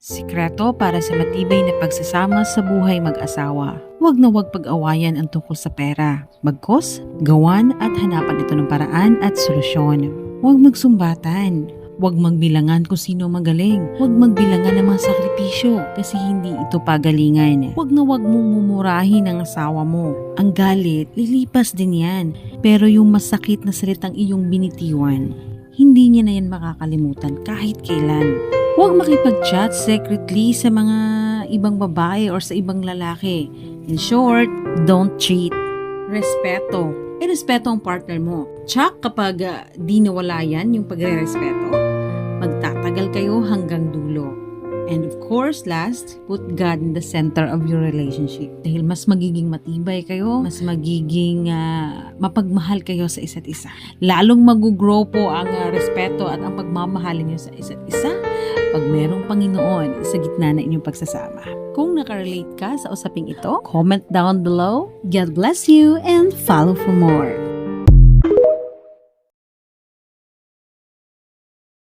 Sikreto para sa matibay na pagsasama sa buhay mag-asawa. Huwag na huwag pag-awayan ang tungkol sa pera. Bagkus, gawan at hanapan ito ng paraan at solusyon. Huwag magsumbatan. Huwag magbilangan kung sino magaling. Huwag magbilangan ng mga sakripisyo kasi hindi ito pagalingan. Huwag na huwag mong mumurahin ang asawa mo. Ang galit, lilipas din yan. Pero yung masakit na salitang iyong binitiwan, hindi niya na yan makakalimutan kahit kailan. Huwag makipag-chat secretly sa mga ibang babae or sa ibang lalaki. In short, don't cheat. Respeto. Irespeto ang partner mo. Tsak kapag di nawala yan yung pagre-respeto, magtatagal kayo hanggang dulo. And of course, last, put God in the center of your relationship. Dahil mas magiging matibay kayo, mas magiging mapagmahal kayo sa isa't isa. Lalong mag-grow po ang respeto at ang pagmamahalin nyo sa isa't isa pag merong Panginoon sa gitna na inyong pagsasama. Kung nakarelate ka sa usaping ito, comment down below. God bless you and follow for more.